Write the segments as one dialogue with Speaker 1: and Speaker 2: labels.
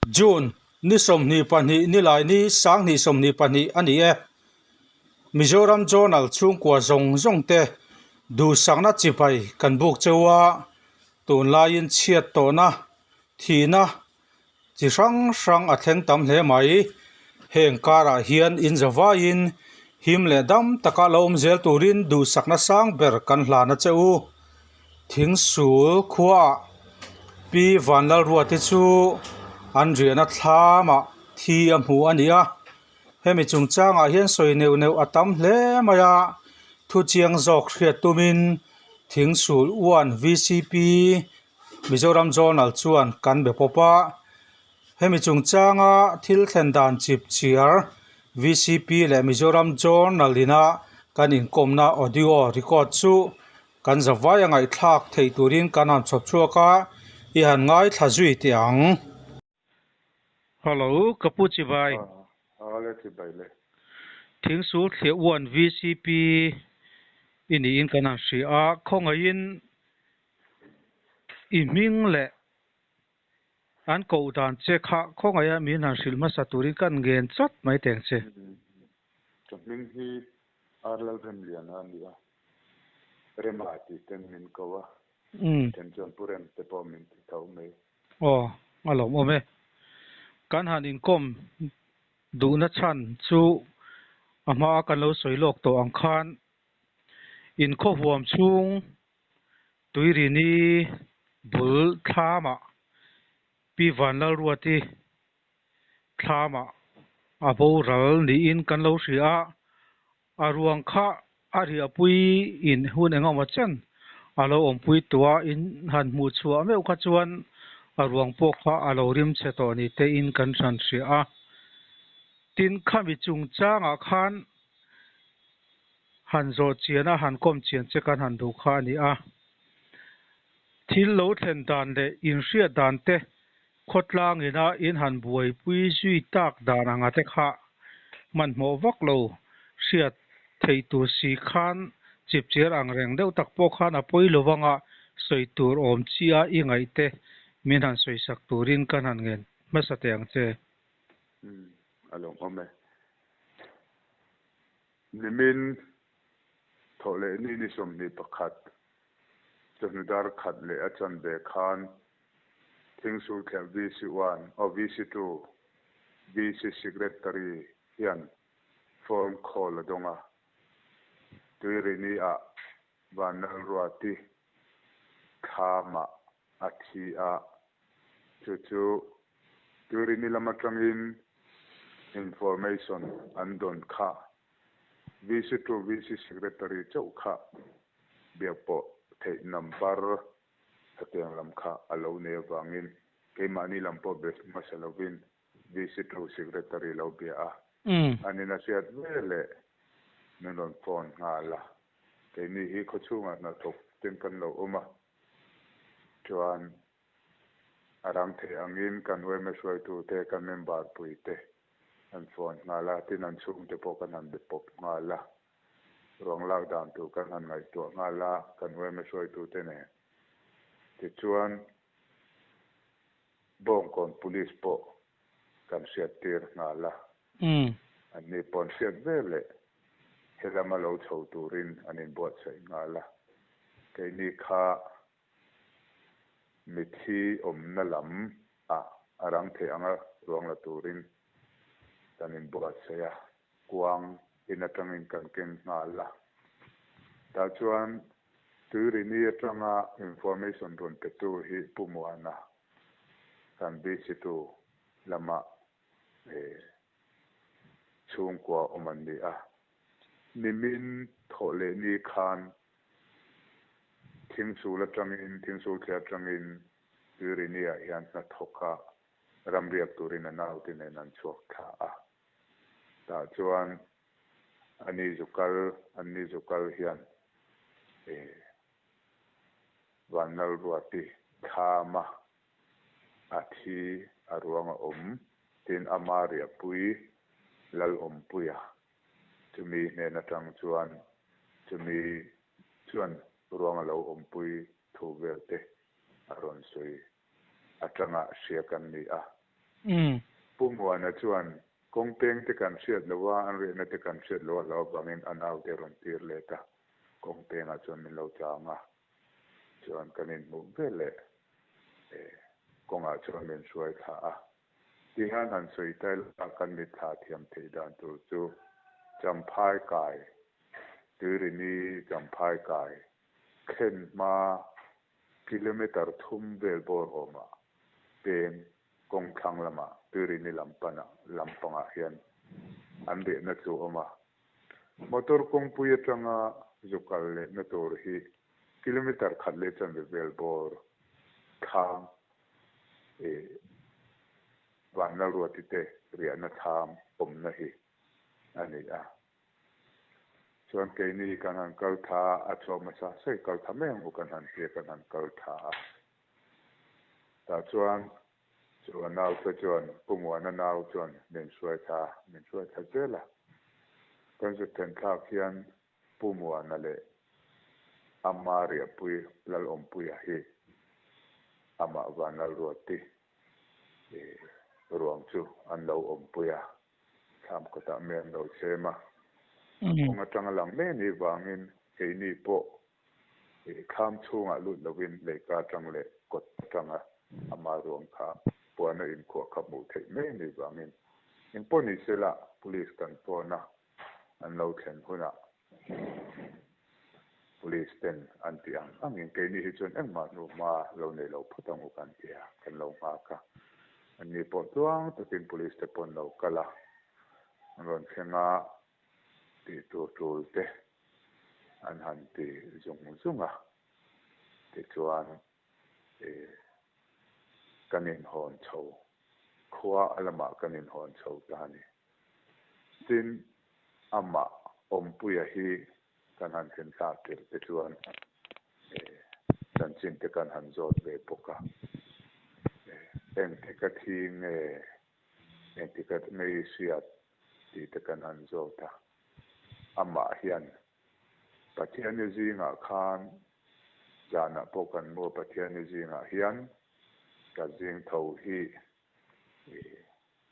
Speaker 1: June ni somni pani ni lai ni sang ni somni pani ani e Mizoram Zonal chung kwa zong te du sangna chipai kan buk chewa tun lain chiat to na thina chi sang a thleng tam hle mai heng kara hian in zawa in him le dam taka lom zel turin du sakna sang ber kan hlana cheu thing sul khuwa pi vanlal ruati chu an riana thlama thi a hmu ania hemi chungchanga hian soi neu atam hle maya thu chiang zok hriat tumin thing sul uan VCP Mizoram Zonal chuan kan be popa hemi chungchanga thil thlen dan chip chiar VCP le Mizoram Zonal ina kan in komna audio record chu kan zawai angai thlak thei turin kan han chhop chuaka I han ngai thazui tiang hello kapuchi bai
Speaker 2: ale chi bai le
Speaker 1: thing sul thia uan VCP ini in kana hri a khonga in I ming le an ko dan che kha khonga ya min han hrilma saturin kan ngen chat mai teng che
Speaker 2: ming hi arlal rem lian an dia remati ten min ko wa ten jon puren te po min thau me
Speaker 1: alo ome kan han in kom du na chan chu ama kan lo soilok to ang khan in kho huam chung tuiri ni bul thama pi vanlal ruati thama abo ral ni in kan lo hria aruang kha ari apui in hun engawma chen alo ompui tua in han mu chua meu kha chuan aruang pok kha alo rim che to ni te in kan ran hria tin khami chung changa khan han zo chiana han kom chian che kan han du kha ni a thil lo thlen dan le in hria dan te khotlang ina in han buai pui zui tak dan anga te kha man mo vak lo hriat thei tur si khan chip chiar ang reng deuh tak po khan apoi lowanga soi tur om chia I ngai te min han soi sak turin kan han ngen masa teang che
Speaker 2: along ome nimin thole ni som ni pakhat chonidar khat le achan be khan thing sul khel VC1 or VC2 VC secretary hian phone call adonga tuiri ni a vanal ruati khama athi a chu tuiri ni lamatangin information andon kha VC2 VC secretary chau kha biapo thei number sateng lam kha alo ne wangin ke mani lampo bes masalovin VC2 secretary lo bia a anina siat vele menon phone ngala ke ni hi khochunga na tok ten kan lo uma chuan arang the angin kan we me swai tu te kan member pui te an phone ngala tin an chung te po kan an be pop ngala rong lag dan tu kan han ngai tu ngala kan we me swai tu te ne te chuan bong kon police po kan siat tir ngala an ni pon siat vele helama lo chho turin anin bot sai ngala ke ni kha mithi omna lam a arang the anga rong la turin tanin bot sai a kuang inatangin kan ken ngala ta chuan turi ni atanga information don petu hi pumuana kan bisitu lama chung kwa omandi a nimin thole ni khan thing sula tangin thing sul kya tangin turi ni a hian na thoka ramriak turin anau tin nan chuak tha a ta chuan ani zukal hian vanal ruati khama athi aruanga tin amaria pui lal puya tumi ne na tang chuan ruanga lo pui thu velte aron soi atanga sia kan ni a pumuana chuan kongpeng te kan hriat lowa an rena te kan hriat lo lo bangin an autte ron tir leta kongpeng a chuan min lo changa chuan kanin mu vele konga chuan min suai tha a ti han han soi tel kan mi tha thiam thei dan tu chu champhai kai tirini champhai kai khen ma kilometer thum vel bor oma pen kong thang lama tirini lampanga hian an de na chu oma motor kong puya tanga zukal le na tur hi kilometer khat le chan vel bor thang vanna ruatite ria na tham na hi ani a chuan ke ni kan han kal tha a choma sa sei kal tha meng u kan han te kan han kal tha ta chuan nau te chuan pumuana nau chuan min suai tha zela kan se ten tha khian pumuana le amaria pui lal om pui a hi ama vanal ruati ruang chu an lo om puya tham ko ta men lo chema nga tanga lang me ni wangin ke ni po kham chunga lut lovin le ka tang le kot tanga ama ruang kha puana in ko kha mu thei me ni wangin in po ni sela police kan po na an lo thlen huna police ten an tiang angin ke ni hi chon engma nu ma lo nei lo phutang u kan tia kan lo ma ka ani po tuang takin police te pon lo kala ron khenga ti tu te an han ti zunga ti chuan kanin hon chho khua alama kanin hon chho ta ni tin ama puya hi kan han khen sa te chuan dan chin te kan han zot ve poka en te ka thing en te ka nei siat ti te kan han zota ama hian pathian ni zinga khan jana pokan mo pathian ni zinga hian ka zing tho hi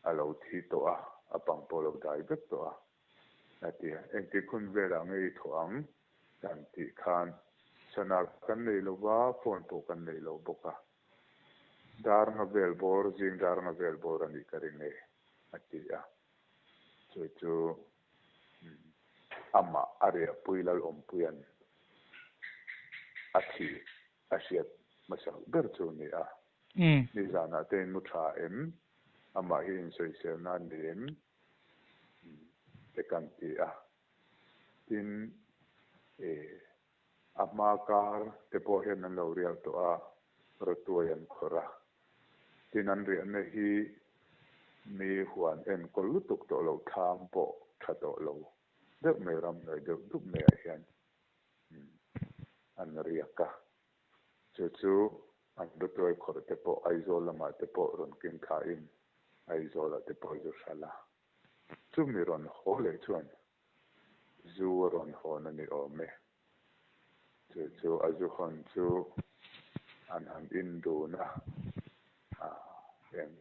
Speaker 2: alo thi to a apang polo dai bek to a atia en ti khun vela ngei thoang dan ti khan sana kan nei lo wa phone po kan nei lo boka dar nga vel bor jing dar nga vel bor ani karinge atia chu ama are puilal om puyan athi asiat masal ber chu ni a ni zana ten mu tha em ama hi in soi sel na nem te kan ti a tin ama kar te po hian an lo rial to a rotuayan khora tin an ri an hi mi huan en kol lutuk to lo tham po tha to lo deuh me ram noi deuh dup me a hian an riaka chu an rotoi khor te po aizol lama te po ron kin kha in aizola te po zo sala chu mi ron hole chuan zu ron hon ani ome chu azu hon chu an in do na en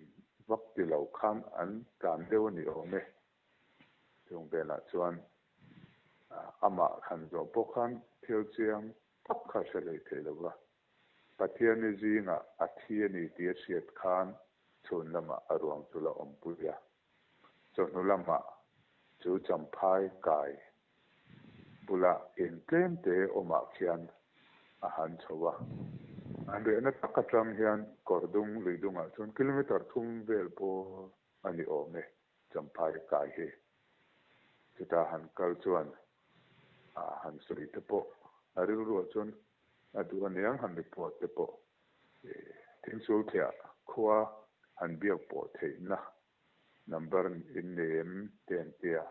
Speaker 2: vakti lo kham an kan deuh ani ome chung bela chuan ama khan zo po khan thil chiang thap kha se le the lo pathian ni zinga athi ani ti siat khan chun lama arwang chula om puya chonu lama chu champhai kai bula in tlem te oma khian a han chowa an re na takatang hian kordung leidunga chun kilometer thum vel po ani ome champhai kai hi chuta han kal chuan han suri te po aril ro chun adu aniang han report te po thingsul thia khua han biak po theina number in name ten tia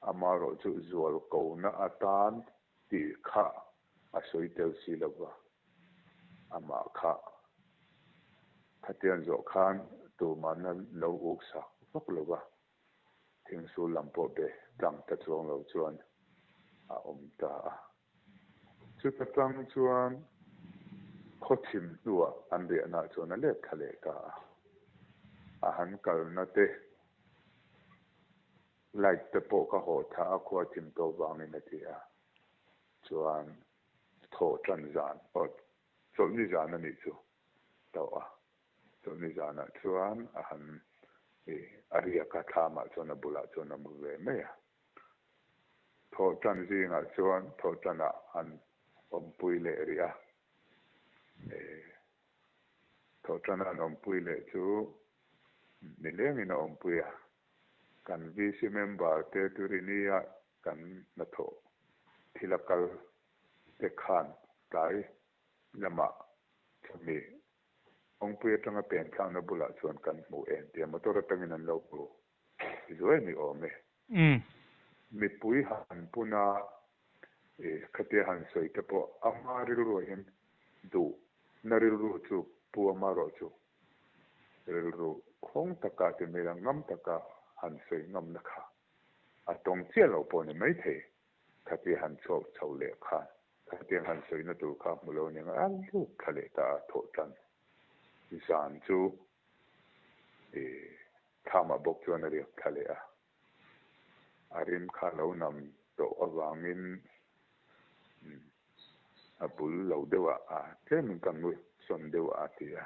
Speaker 2: amaro chu zual ko na atan ti kha asoi tel silova ama kha khatian zo khan tu mana lo uksa vaklova thingsul lampo be tang ta chong lo chuan a ta chu ta tang chuan khothim nuwa an re na chuan a le thale ta han kal na te like te po ka ho tha khwa tim to wangin na ti a chuan tho tran zan ot chol ni zan ani chu taw a chol ni zan a chuan a han aria ka thama chuan a bula chuan a mu ve me a tho tran zinga chuan tho tran a an pui le ri a tho tran an pui le chu ni leng in pui a kan VC member te turinia kan na tho thilakal te khan tai lama chami pui atanga pen thang na bula chuan kan mu en te motor atangin an lo pu zoi ni ome mi pui han puna khate han soi te po amaril ro hin du naril ru chu pu amaro chu ril ru khong taka te me ngam taka han soi ngam na kha atong che lo po ni mai the khate han chau le kha khate han soi na tu kha mu lo ni a lu khale ta tho tan zan chu thama bok chuan a riak khale a arim kha lo nam to awangin a bul lo dewa a chen kan mu son dewa a tia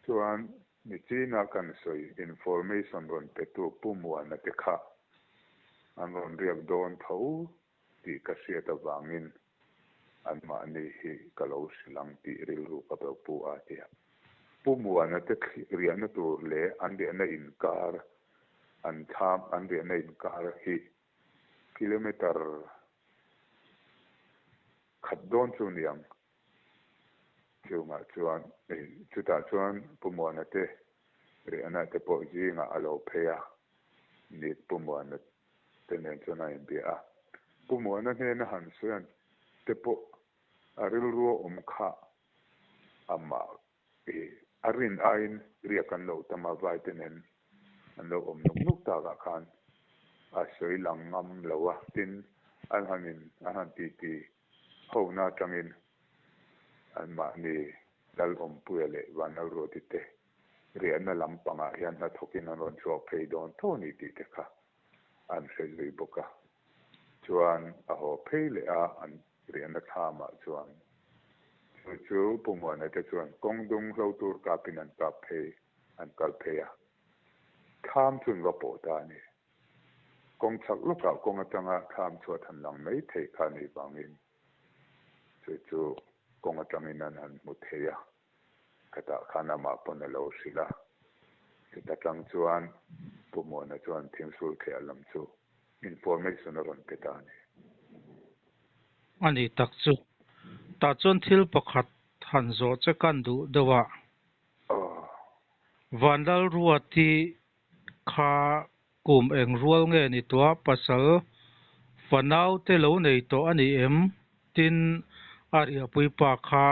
Speaker 2: chuan ni china kan soi information ron pe tu pumwa na te kha an ron riak don tho ti ka sia ta wangin an ma ni hi ka lo silang ti ril ru ka pu a tia pumwa na te ria na tur le an de na inkar an tham an de na inkar hi kilometer khat don chu niang chu ma chuan chu ta chuan pumwa na te re ana te po ji nga alo pheya ni pumwa na te nen chuna in bia pumwa na ne na han suan te po aril ruo kha ama arin ain ria kan lo tama vai te nen an lo nuk ta ga khan a soi lang ngam lawa tin an han ti ho na tangin an ma ni dal puele wanal ro ti te ria na lampanga hian na thokin an ron chok phei don thoni ti te kha an sei boka chuan a ho phei le a an ria na thama chuan chu pumwa na te chuan kongdung lo tur ka pinan ka phei an kal pheya tham chun wa po ta ni kong chak lu ka kong atanga tham chua than lang mai thei kha ni bangin chu kong atangin an mu theya kata khana ma pon lo sila kita tang chuan pumwa na chuan thingsul khe alam chu information ron peta ni
Speaker 1: ani tak chu ta chuan thil pakhat han zo che kan du dewa vandal ruati kha kum eng rual nge ni to pasal fanau te lo nei to ani em tin aria pui pa kha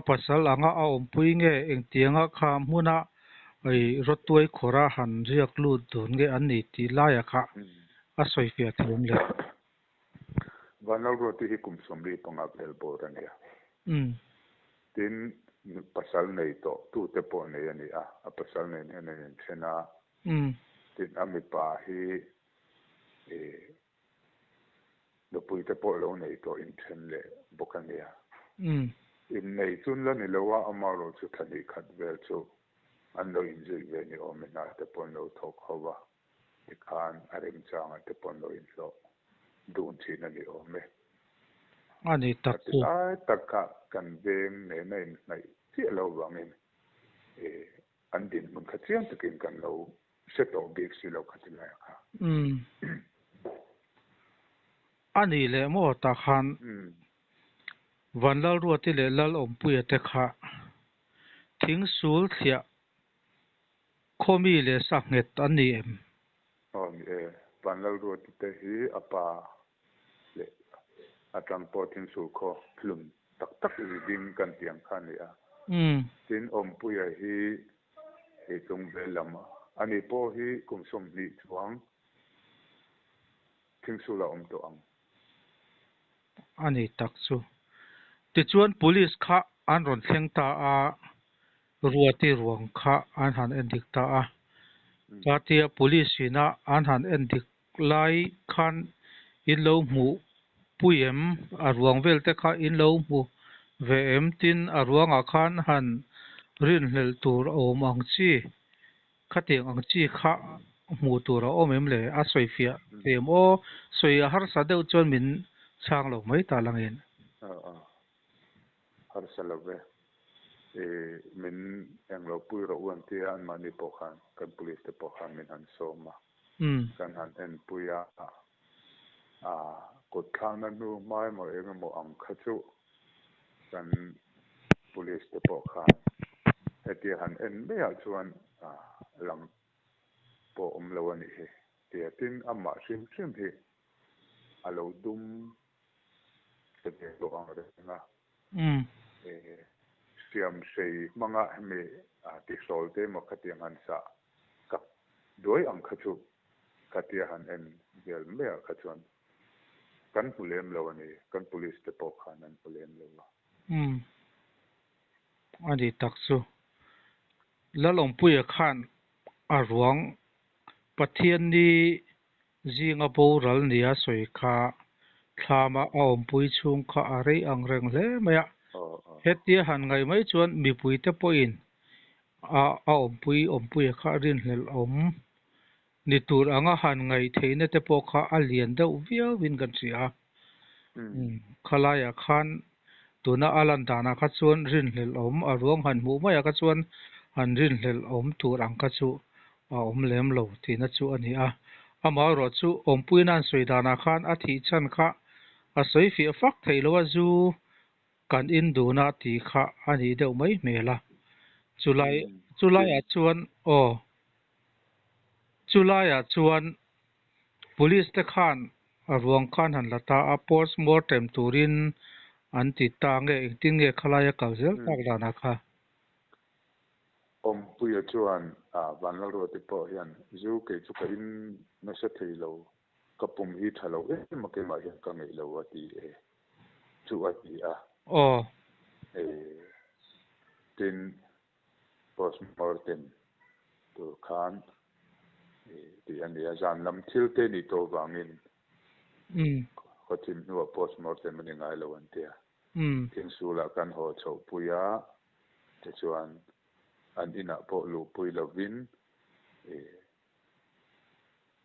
Speaker 1: pasal anga a pui nge eng tianga kha hmuna ai rotuai khora han riak lut dun nge an ni ti laia kha a soi fia thiam le
Speaker 2: vanal ro ti kum somri panga bel bo rania tin pasal nei to tu te po nei ani a pasal nei ne chena tin ami pa hi do pui te po lo nei to in chen le bokania in nei chun la ni lowa amaro chu thali khat vel chu an lo in zui ve ni omena te pon lo thok howa ti khan arem changa te pon lo in lo dun thina ni ome
Speaker 1: ani takku
Speaker 2: ai takka kan veng ne nei nei ti lo wangin an din mun khachian takin kan lo seto big si lo khatina kha
Speaker 1: ani le mo ta khan vanlal ruati le lal pui te kha thing sul thia khomi le saknet ani em
Speaker 2: vanlal ruati te hi apa le atang potin sul kho plum tak riding kan tiang khan ya tin pui hi tung belama ani po hi kumsom ni chuang thing sula to ang
Speaker 1: ani tak chu ti chuan police kha an ron thleng ta a ruati ruang kha an han endik ta a katia police na an han endik lai khan in lo mu puem a ruang vel te kha in lo mu ve em tin a ruang a khan han rin hlel tur om ang chi khateng ang chi kha mu tur a om em le a soi fia em o soi a har sa deuh chuan min chang lo mai ta langin
Speaker 2: har salave min englo pui ro uan tia an mani pokhan kan police te pokhan min han soma kan han en puya kut thang na nu mai mo eng mo ang khachu kan police te pokhan hetia han en me a chuan lang po lo ani he tia tin amma sim hi alo dum te lo ang re na siam sei manga me ti sol te mo khatiang han sa ka doi ang khachu katia han en gel me a khachuan kan pulem lo ani kan police te pokhan an pulem lo
Speaker 1: ani taksu lalong puya khan a ruang pathian ni zinga boral nia soi kha thlama a om pui chung kha a rei ang reng hle maya hetia han ngai mai chuan mi pui te po in a om pui kha rin hlel om ni tur anga han ngai theina te po kha a lian deuh viau win kan ria khalaya khan tuna alan dana kha chuan rin hlel om a ruang han mu maya kha chuan han rin hlel om tur ang kha chu a om lem lo tina chu ani a ama ro chu om pui nan soi dana khan a thi chan kha a soi fi fak theilo a zu kan in duna ti kha ani deuh mai mela chulai a chuan police te khan a ruang khan han lata a post mortem turin an ti ta nge tin nge khalaya kalzel tak dana kha
Speaker 2: om puya chuan van lo ro te po hian zu ke chu ka in na sa theilo kapum hi thalo ma ke ma hian ka ngei lo ati chu ati tin post mortem tu khan ti an ya jan lam thil te ni to wangin ko tin no post mortem ni ngai lo an tia tin sula kan ho chho puya te chuan an ina po lu pui lovin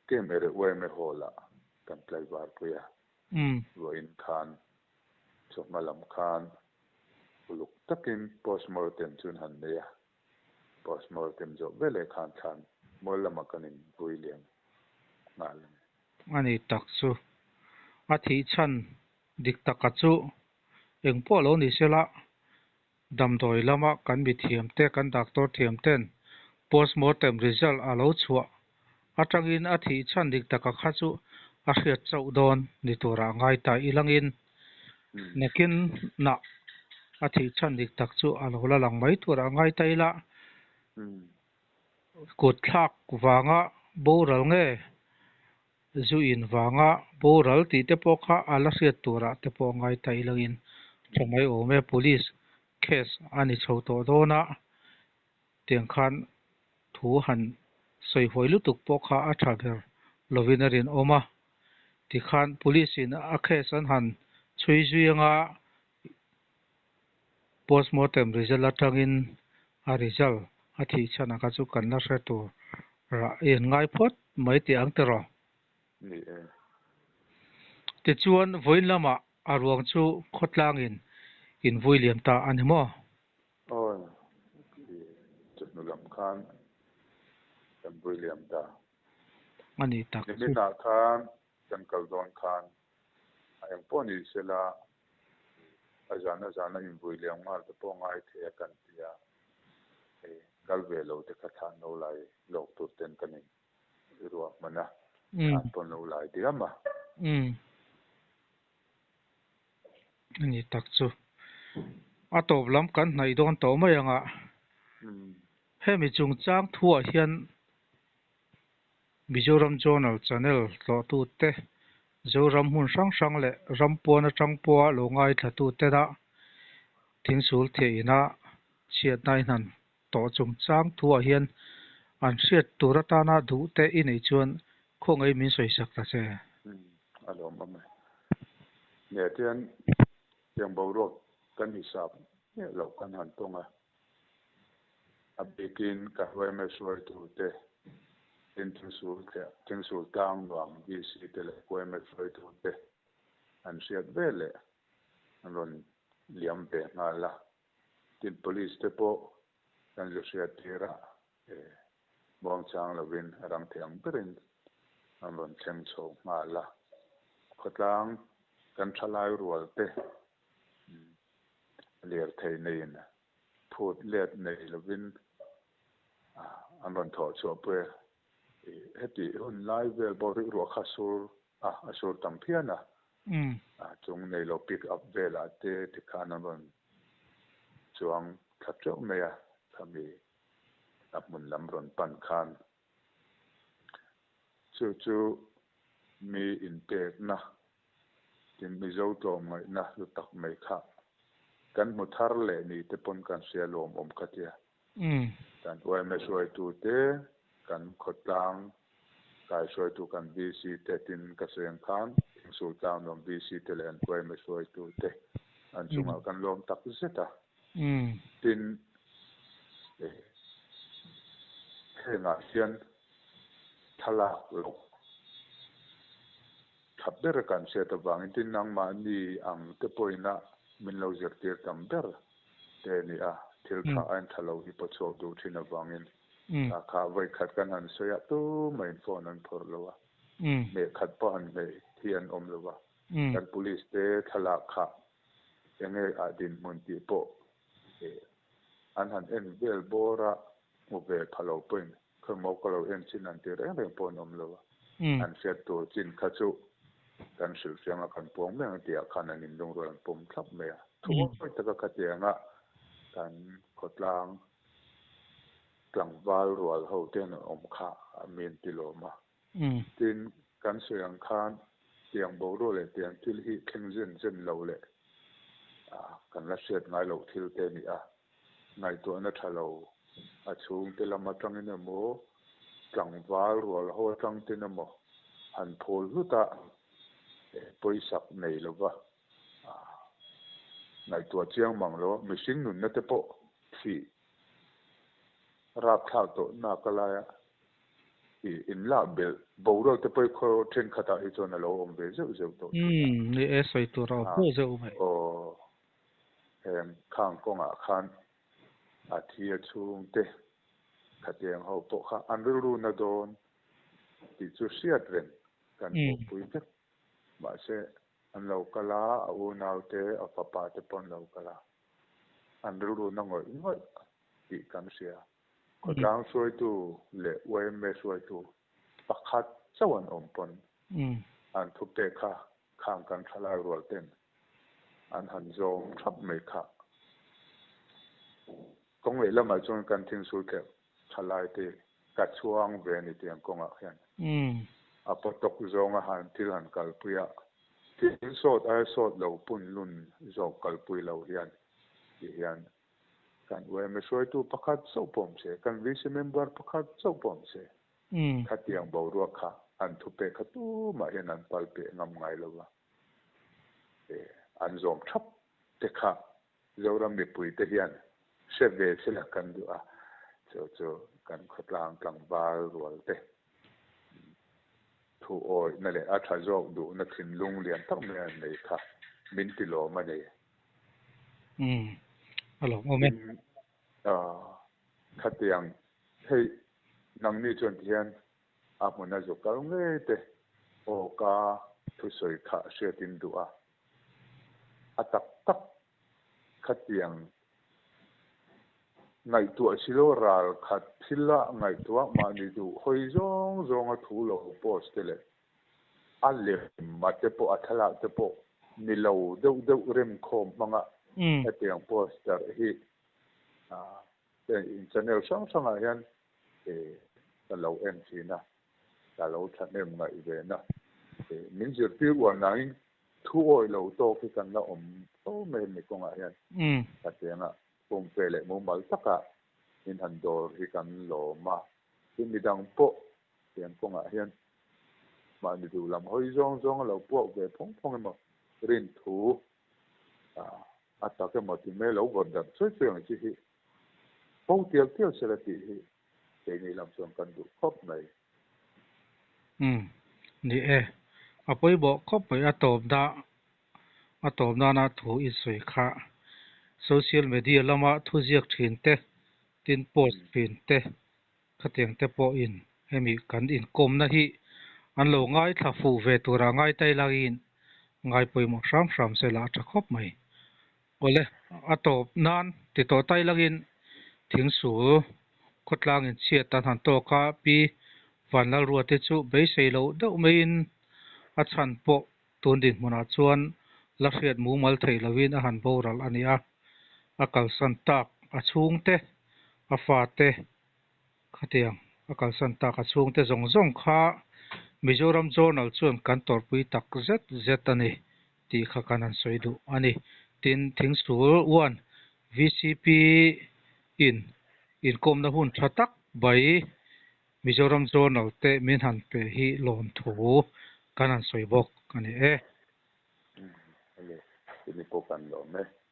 Speaker 2: kem ere we me hola kan plai war puya wo in khan chokmalam khan uluk takin post mortem chun han neya post mortem jo bele khan khan mollama kanin puiliam ngal
Speaker 1: ani taksu a thi chan dik takachu engpo lo ni sela damdoi lama kan mi thiam te kan doctor thiam ten post mortem result alo chua atangin a thi chan dik taka kha chu a hriat chau don ni tura ngai ta ilangin nakin na a thi chan dik tak chu alo la lang mai tura ngai ta ila kut thak wanga boral nge zu in wanga boral ti te po kha ala hriat tura te po ngai ta ilangin thamai ome police case ani chhoto dona tiang khan thu han soi hoi lutuk po kha a thaber lovinarin oma ti khan police in a case an han chui zuianga post mortem result atangin a result a thi chana ka chu kan la hretu ra en ngai phot mai ti ang tero
Speaker 2: ni
Speaker 1: ti chuan voin lama a ruang chu khotlangin in voiliam ta ani mo
Speaker 2: chutnulam khan kan voiliam ta
Speaker 1: ani tak
Speaker 2: ni na khan kan kaldon khan ang poni sela azana in voiliam ngal te po ngai the kan tia galve lo te khathan no lai lok tu ten kanin ruak mana pon lo lai diama
Speaker 1: ani tak chu a top lam kan hnai don to mai anga hemi chung chang thua hian Mizoram Journal Channel to tu te zoram hun sang le rampon atang po lo ngai tha tu te da tin sul the ina chiat nai nan to chung chang thua hian an hriat turatana du te in ei chuan khong ei min soi sak ta che
Speaker 2: alo mama ne tian yang bawro kan hisab ne lo kan han tonga abekin ka wai me suai tu te tin sul tang wang bi si te le wai me suai tu te an siat vele an ron liam pe ngala tin police te po kan lo siat tira bong chang lovin rang thiang berin an ron thleng chho ngala khotlang kan thalai rual te ler thei nei na phut let nei lovin an ron tho chu pe heti hun lai vel bori ro khasur asur tampiana chung nei lo pick up vela te khan an ron chuang thatcho meya khami apmun lam ron pan khan chu mi in pek na tin mi zo to mai na lu tak mai kha kan mu thar le ni te pon kan sia lom om khatia kan wai me soi tu te kan khotlang kai soi tu kan bc te tin ka seng khan su tang nom bc te len wai me soi tu te an chunga kan lom tak zeta tin henga hian thala lo thabber kan se ta wang tin nang ma ni ang te poina min lo zer tir tam ber te ni thil kha an thalo hi po chaw du thina wangin kha vai khat kan an soya tu main phone an phor lowa me khat pa an me thian om lowa kan police te thala kha enge adin mun ti po an han en bel bora mo ve phalo poin khmo ko lo en chin an ti reng pon om lowa an set to chin kha chu kan sil sianga kan pong me ang tia khan an in dong ro an pom thlap me thu ta ka khatia kan khotlang tlangwal rual ho ten om kha amin tiloma tin kan siang khan tiang bo ro le tiang til hi khengzen zen lo le kan la set ngai lo thil te ni ngai to na thalo chung te lama tangin mo tlangwal rual ho tang tin mo han phol huta poisak nei lova ngai to chiang mang lo mihring nun na te po thi rap thak to na kalaya in la bel boro te poi kho thren khata hi chona lo om ve zeu to
Speaker 1: ni e soi tu ro po zeu mai
Speaker 2: o em khang konga khan thia chung te khatiang ho to kha an ru na don ti chu siat ren kan po pui te ba se an lo kala u nau te a papa te pon lo kala an ru na ngoi ti kan sia ko dang soi tu le wai me soi tu pakhat chawan om pon an thu te kha khang kan thala rol ten an han zong thap me kha kong le lama chung kan thing su ke thalai te ka chuang ve ni tiang konga hian apotok zonga han til han kalpuya tin sot lo pun lun zo kalpui lo hian kan we me soi tu pakhat so pom se kan vice member pakhat so pom se khatiang bo ro kha an thu pe khatu ma hian an palpe ngam ngai lowa an zom thap te kha zoram mi pui te hian se ve se la kan du cho kan khotlang tlangwal rual te thu oi na le tha jok du na thin lung lian tak me an nei kha min ti lo ma nei
Speaker 1: alo moment
Speaker 2: khatiang hei nang ni chon hian mona zo kal nge te o ka thu soi kha se tin du tak tak khatiang ngai tu silo ral khat thila ngai tuak ma ni du hoi zong a thu lo post te le alle ma te po athala te po ni lo deuh rem khom manga atiang poster hi in channel sang a hian ta lo en china ta lo thanem ngai ve na min zir pi wa nai thu oi lo to ki kan la om to me ni konga hian atianga pom pele mo mal taka in han dor hi kan lo ma tin mi dang po tiang kong a hian ma ni du lam hoi zong zong lo po ve phong phong mo rin thu a ta ke mo ti me lo god da choi choi chi hi po tiel tiel se la ti hi te ni lam song kan du khop mai
Speaker 1: ni apoi bo khop pai atom da na thu I soi kha social media lama thu ziak thin te tin post pin te khateng te po in hemi kan in kom na hi an lo ngai thla fu ve tura ngai tai lagin ngai poi mo sam se la tha khop mai ole atop nan ti to tai lagin thing su khotlang in chia tan han to ka pi vanal ruate chu be sei lo deuh mai in a chan po tun din mona chuan la hriat mu mal thei lovin a han boral ania a kal san tak a chung te a fa te khatiang a kal san tak a chung te zong zong kha Mizoram Journal chuan kan tor pui tak zet ani ti kha kanan soidu ani tin thing sur wan VCP in kom na hun thatak bai Mizoram Journal te min han pe hi lon thu kanan soibok ani
Speaker 2: ni po kan lo me